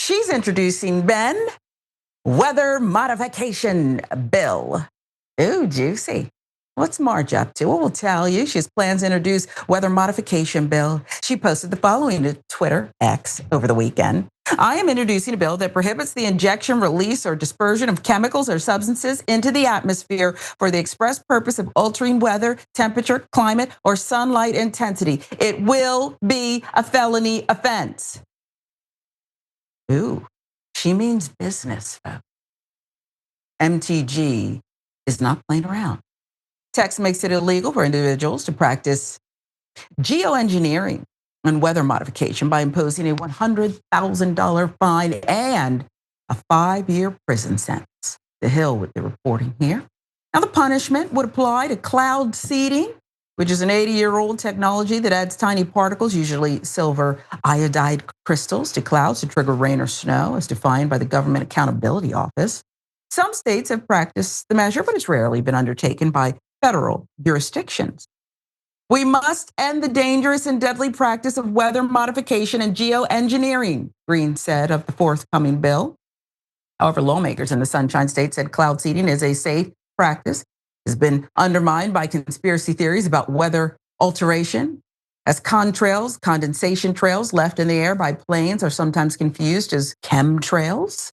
She's introducing weather modification bill. Ooh, juicy. What's Marge up to? Well, we'll tell you. She has plans to introduce weather modification bill. She posted the following to Twitter X over the weekend. I am introducing a bill that prohibits the injection, release, or dispersion of chemicals or substances into the atmosphere for the express purpose of altering weather, temperature, climate, or sunlight intensity. It will be a felony offense. Ooh, she means business, folks. MTG is not playing around. Text makes it illegal for individuals to practice geoengineering and weather modification by imposing a $100,000 fine and a 5-year prison sentence. The Hill with the reporting here. Now, the punishment would apply to cloud seeding, which is an 80-year-old technology that adds tiny particles, usually silver iodide crystals, to clouds to trigger rain or snow, as defined by the Government Accountability Office. Some states have practiced the measure, but it's rarely been undertaken by federal jurisdictions. We must end the dangerous and deadly practice of weather modification and geoengineering, Greene said of the forthcoming bill. However, lawmakers in the Sunshine State said cloud seeding is a safe practice. It has been undermined by conspiracy theories about weather alteration, as contrails, condensation trails left in the air by planes are sometimes confused as chemtrails.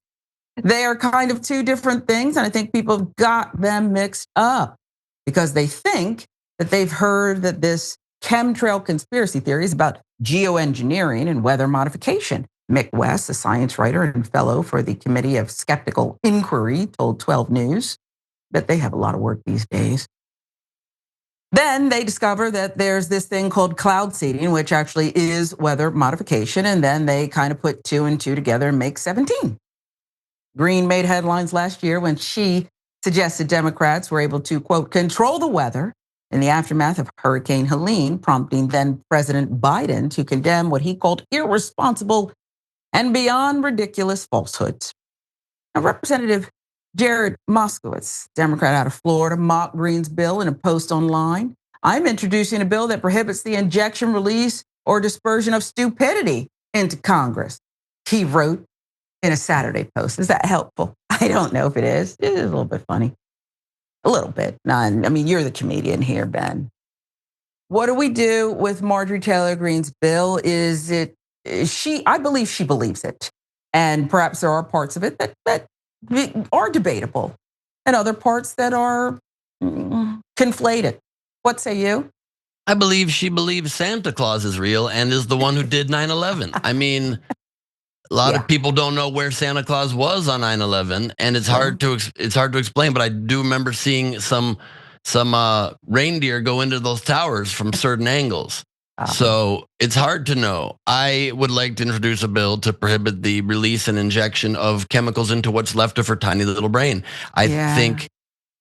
They are kind of two different things, and I think people have got them mixed up because they think that they've heard that this chemtrail conspiracy theory is about geoengineering and weather modification. Mick West, a science writer and fellow for the Committee of Skeptical Inquiry, told 12 News that they have a lot of work these days. Then they discover that there's this thing called cloud seeding, which actually is weather modification, and then they kind of put 2 and 2 together and make 17. Greene made headlines last year when she suggested Democrats were able to, quote, control the weather in the aftermath of Hurricane Helene, prompting then President Biden to condemn what he called irresponsible and beyond ridiculous falsehoods. Now, Representative Jared Moskowitz, Democrat out of Florida, mocked Greene's bill in a post online. I'm introducing a bill that prohibits the injection, release, or dispersion of stupidity into Congress, he wrote in a Saturday post. Is that helpful? I don't know if it is. It is a little bit funny. A little bit. None. I mean, you're the comedian here, Ben. What do we do with Marjorie Taylor Greene's bill? I believe she believes it. And perhaps there are parts of it that are debatable and other parts that are conflated. What say you? I believe she believes Santa Claus is real and is the one who did 9/11. I mean, a lot of people don't know where Santa Claus was on 9/11, and it's hard to explain. But I do remember seeing some reindeer go into those towers from certain angles. So it's hard to know. I would like to introduce a bill to prohibit the release and injection of chemicals into what's left of her tiny little brain. I think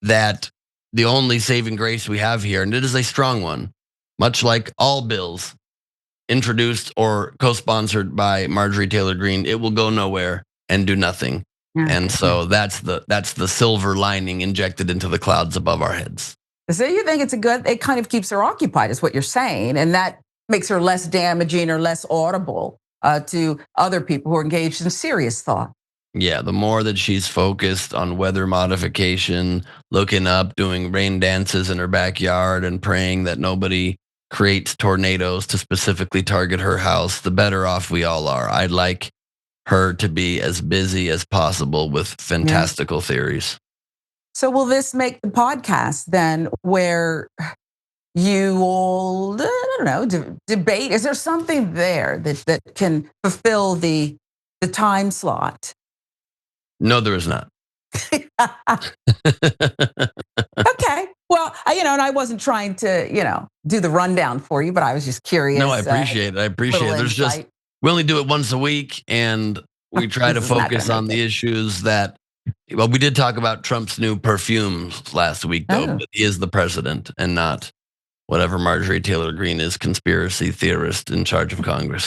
that the only saving grace we have here, and it is a strong one, much like all bills introduced or co-sponsored by Marjorie Taylor Greene, it will go nowhere and do nothing. And so that's the silver lining injected into the clouds above our heads. So you think it kind of keeps her occupied, is what you're saying, and that makes her less damaging or less audible to other people who are engaged in serious thought. Yeah, the more that she's focused on weather modification, looking up, doing rain dances in her backyard and praying that nobody creates tornadoes to specifically target her house, the better off we all are. I'd like her to be as busy as possible with fantastical theories. So will this make the podcast then where you will, I don't know, debate? Is there something there that can fulfill the time slot? No, there is not. Okay. Well, and I wasn't trying to, do the rundown for you, but I was just curious. No, I appreciate it. We only do it once a week, and we try to focus on the issues that, well, we did talk about Trump's new perfumes last week, though, but he is the president and not whatever Marjorie Taylor Greene is, conspiracy theorist in charge of Congress.